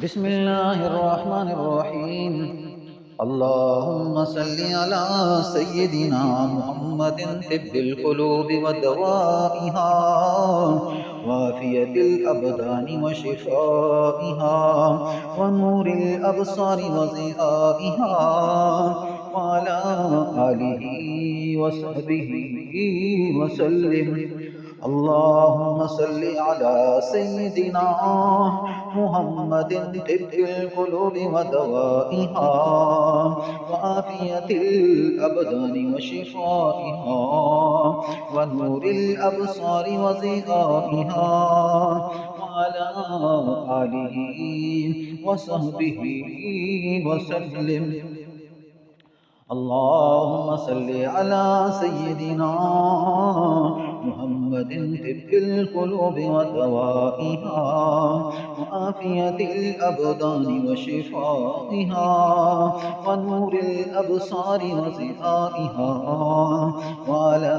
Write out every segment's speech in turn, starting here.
بسم الله الرحمن الرحيم. اللهم صل على سيدنا محمد طب القلوب ودوائها وعافية الأبدان وشفائها ونور الأبصار وضيائها وعلى آله وصحبه وسلم. اللهم صل على سيدنا محمد طب القلوب ودوائها وعافية الأبدان وشفائها ونور الأبصار وضيائها وعلى آله وصحبه وسلم. اللهم صل على سيدنا محمد طب القلوب ودوائها وعافية الأبدان وشفائها ونور الأبصار وضيائها وعلى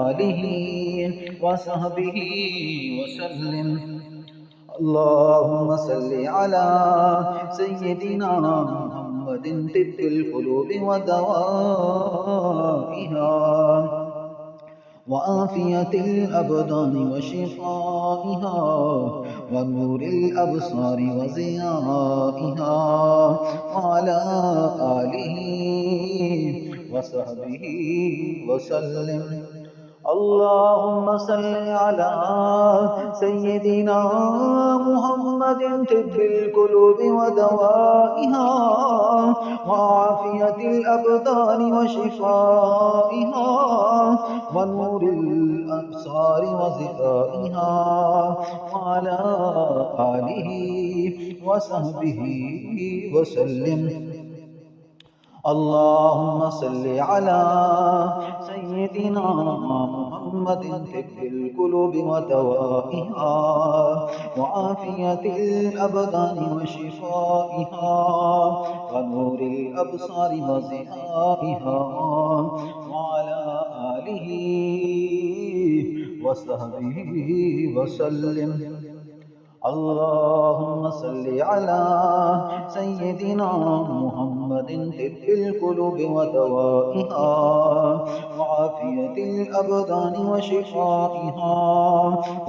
آله وصحبه وسلم. اللهم صل على سيدنا محمد طب القلوب ودوائها وعافية الأبدان وشفائها ونور الأبصار وضيائها وعلى آله وصحبه وسلم. اللهم صل على سيدنا محمد طب القلوب ودوائها وعافية الأبدان وشفائها ونور الأبصار وضيائها وعلى آله وصحبه وسلم. اللهم صل على سيدنا محمد طب القلوب ودوائها وعافية الأبدان وشفائها ونور الأبصار وضيائها وعلى آله وصحبه وسلم. اللهم صل على سيدنا محمد طب القلوب ودوائها وعافية الأبدان وشفائها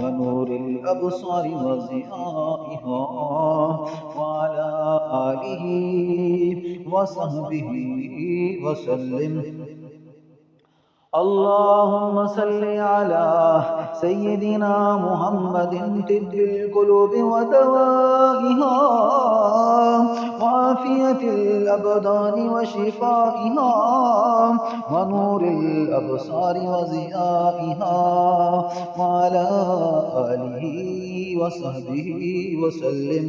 ونور الأبصار وضيائها وعلى آله وصحبه وسلم. اللهم صل على سيدنا محمد طب القلوب ودوائها وعافية الأبدان وشفائها ونور الأبصار وضيائها وعلى آله وصحبه وسلم.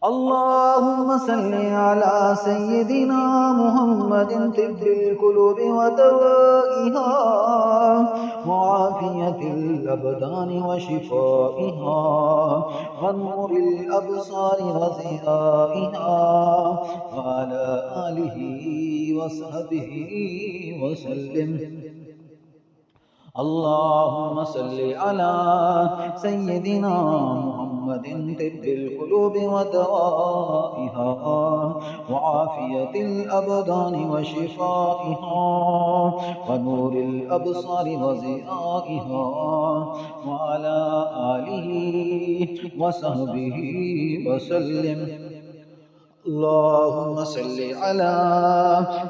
اللهم صل على سيدنا محمد طب القلوب ودوائها وعافية الأبدان وشفائها ونور الأبصار وضيائها وعلى آله وصحبه وسلم. اللهم صل على سيدنا محمد طب القلوب ودوائها وعافية الأبدان وشفائها ونور الأبصار وضيائها وعلى آله وصحبه وسلم. اللهم صل على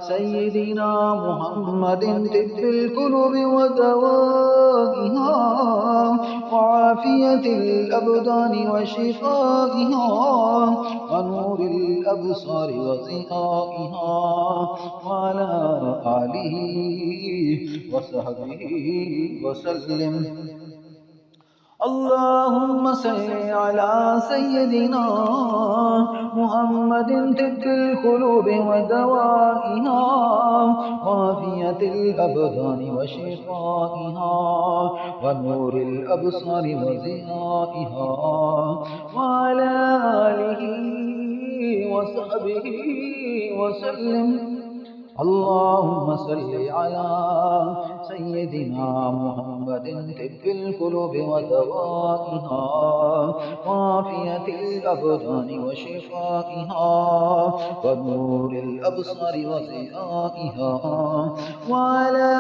سيدنا محمد طب القلوب ودوائها وعافية الأبدان وشفائها ونور الأبصار وضيائها وعلى آله وصحبه وسلم. اللهم صل على سيدنا محمد طب القلوب ودوائها وعافية الأبدان وشفائها ونور الأبصار وضيائها وعلى آله وصحبه وسلم. اللهم صل على سيدنا محمد طب القلوب ودوائها وعافية الأبدان وشفائها ونور الأبصار وضيائها وعلى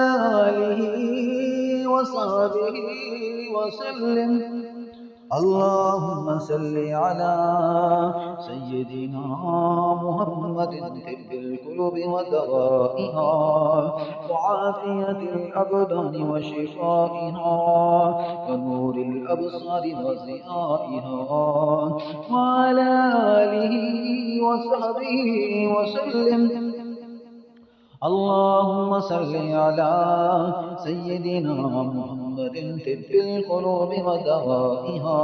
آله وصحبه وسلم. اللهم صل على سيدنا محمد طب القلوب ودوائها وعافية الأبدان وشفائها ونور الأبصار وضيائها وعلى آله وصحبه وسلم. اللهم صل على سيدنا محمد طب القلوب ودوائها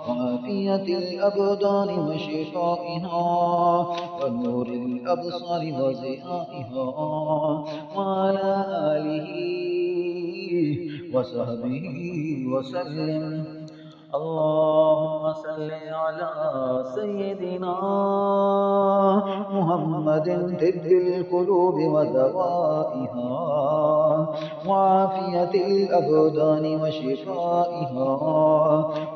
وعافية الأبدان وشفائها ونور الأبصار وضيائها وعلى آله وصحبه وسلم. اللهم صل على سيدنا محمد طب القلوب ودوائها وعافية الأبدان وشفائها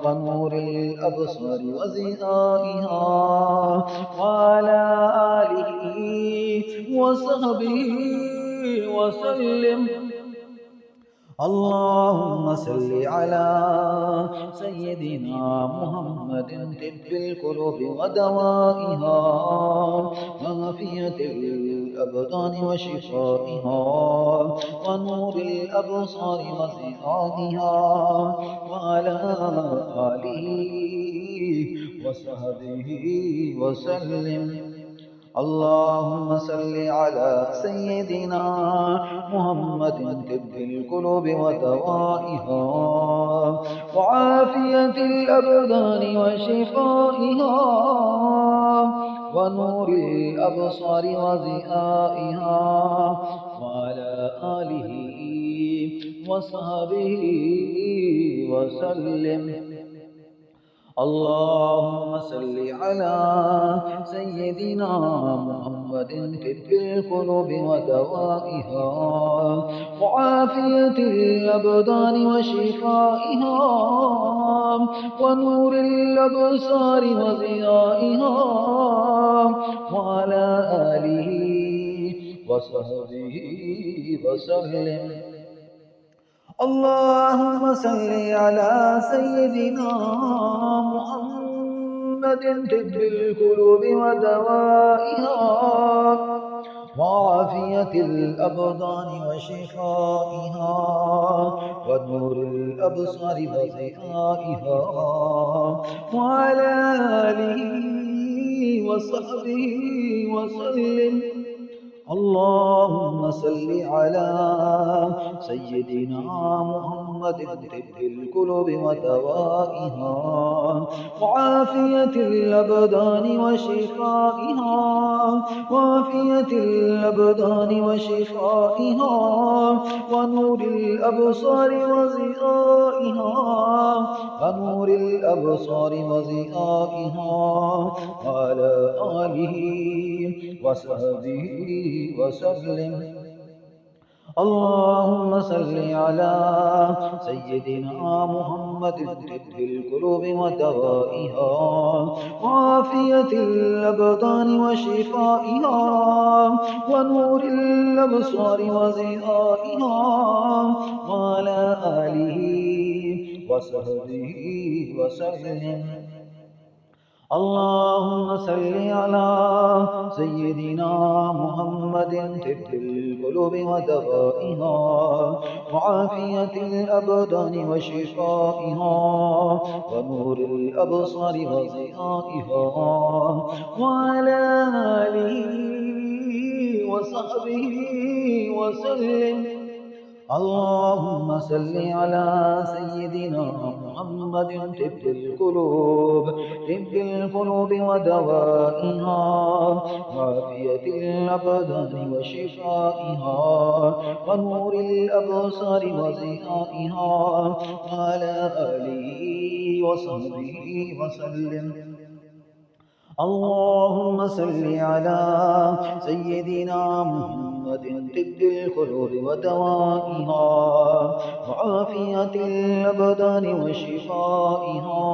ونور الأبصار وضيائها وعلى آله وصحبه وسلم. اللهم صل على سيدنا محمد طب القلوب ودوائها وعافية الأبدان وشفائها ونور الأبصار وضيائها وعلى آله وصحبه وسلم. اللهم صل على سيدنا محمد طب القلوب ودوائها وعافية الأبدان وشفائها ونور الأبصار وضيائها وعلى آله وصحبه وسلم. اللهم صل على سيدنا محمد طب القلوب ودوائها وعافية الأبدان وشفائها ونور الأبصار وضيائها وعلى آله وصحبه وسلم. اللهم صل على سيدنا محمد طب القلوب ودوائها وعافية الأبدان وشفائها ونور الأبصار وضيائها وعلى آله وصحبه وسلم. اللهم صل على سيدنا محمد طب القلوب ودوائها وعافية الأبدان وشفائها وعافية الأبدان وشفائها ونور الأبصار وضيائها ونور الأبصار وضيائها وعلى آله وصحبه وسلم. اللهم صل على سيدنا محمد طب القلوب ودوائها وعافية الأبدان وشفائها ونور الأبصار وضيائها وعلى آله وصحبه وسلم. اللهم صل على سيدنا محمد طب القلوب ودوائها وعافية الأبدان وشفائها ونور الأبصار وضيائها وعلى آله وصحبه وسلم. اللهم صل على سيدنا محمد طب القلوب ودوائها وعافية الأبدان وشفائها ونور الأبصار وضيائها وعلى آله وصحبه وسلم. اللهم صل على سيدنا محمد طب القلوب ودوائها وعافية الأبدان وشفائها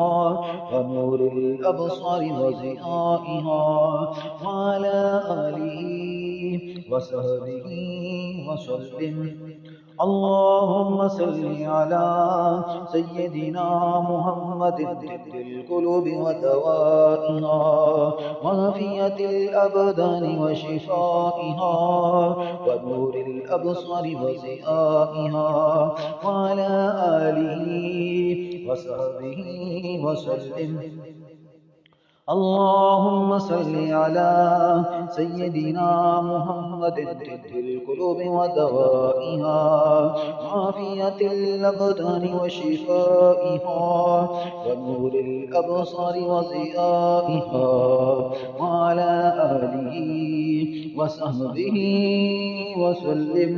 ونور الأبصار وضيائها وعلى آله وصحبه وسلم. اللهم صل على سيدنا محمد طب القلوب ودوائها وعافية الأبدان وشفائها ونور الأبصار وضيائها وعلى آله وصحبه وسلم. اللهم صل على سيدنا محمد طب القلوب ودوائها وعافية الأبدان وشفائها ونور الأبصار وضيائها وعلى آله وصحبه وسلم.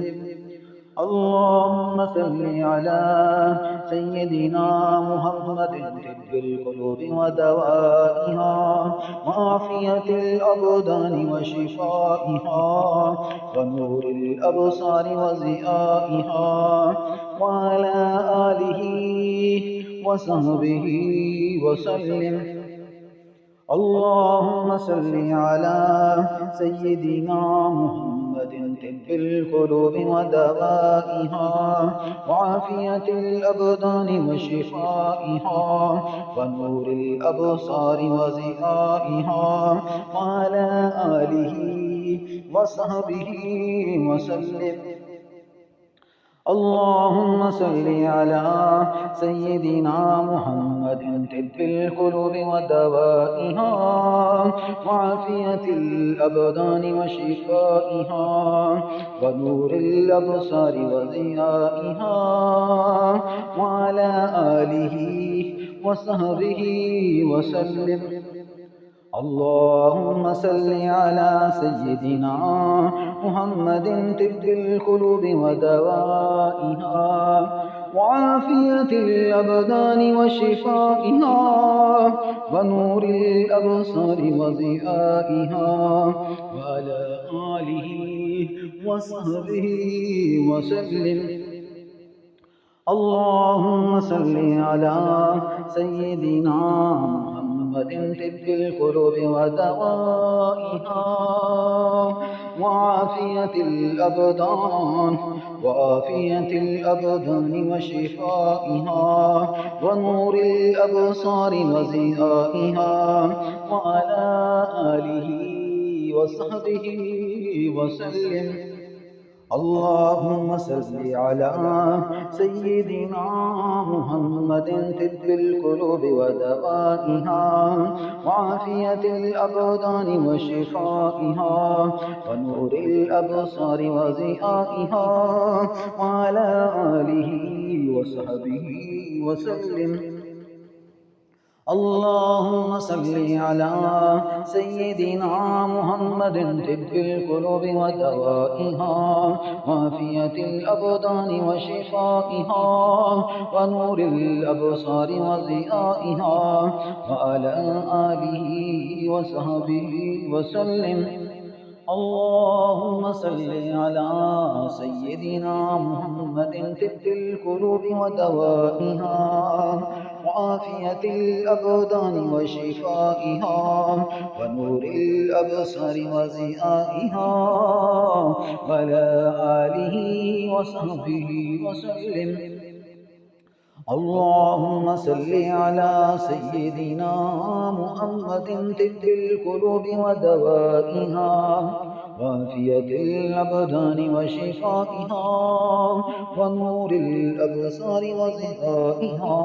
اللهم صل على سيدنا محمد طب القلوب ودوائها وعافية الأبدان وشفائها ونور الأبصار وضيائها وعلى آله وصحبه وسلم. اللهم صل على سيدنا محمد طب القلوب ودوائها وعافية الأبدان وشفائها ونور الأبصار وضيائها وعلى آله وصحبه وسلم. اللهم صل على سيدنا محمد طب القلوب ودوائها وعافية الأبدان وشفائها ونور الأبصار وضيائها وعلى آله وصحبه وسلم. اللهم صل على سيدنا محمد طب القلوب ودوائها وعافية الأبدان وشفائها ونور الأبصار وضيائها وعلى آله وصحبه وسلم. اللهم صل على سيدنا محمد طب القلوب ودوائها وعافية الأبدان وشفائها ونور الأبصار وضيائها وعلى آله وصحبه وسلم. اللهم صل على سيدنا محمد طب القلوب ودوائها وعافية الأبدان وشفائها ونور الأبصار وضيائها وعلى آله وصحبه وسلم. اللهم صل على سيدنا محمد طب القلوب ودوائها وعافية الأبدان وشفائها ونور الأبصار وضيائها وعلى آله وصحبه وسلم. اللهم صل على سيدنا محمد طب القلوب ودوائها وعافية الأبدان وشفائها ونور الأبصار وضيائها وعلى آله وصحبه وسلم. اللهم صل على سيدنا محمد طب القلوب ودوائها وعافية الأبدان وشفائها ونور الأبصار وضيائها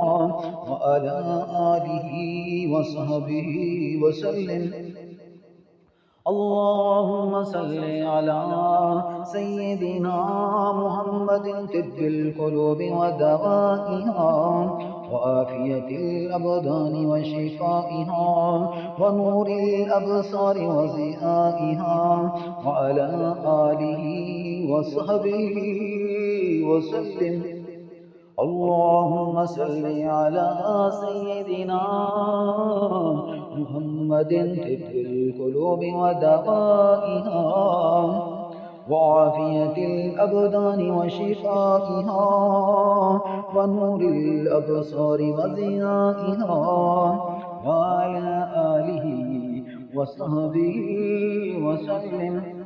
وعلى آله وصحبه وسلم. اللهم صل على سيدنا محمد طب القلوب ودوائها وعافية الأبدان وشفائها ونور الأبصار وضيائها وعلى آله وصحبه وسلم. اللهم صل على سيدنا محمد طب القلوب ودوائها وعافية الأبدان وشفائها ونور الأبصار وضيائها وعلى آله وصحبه وسلم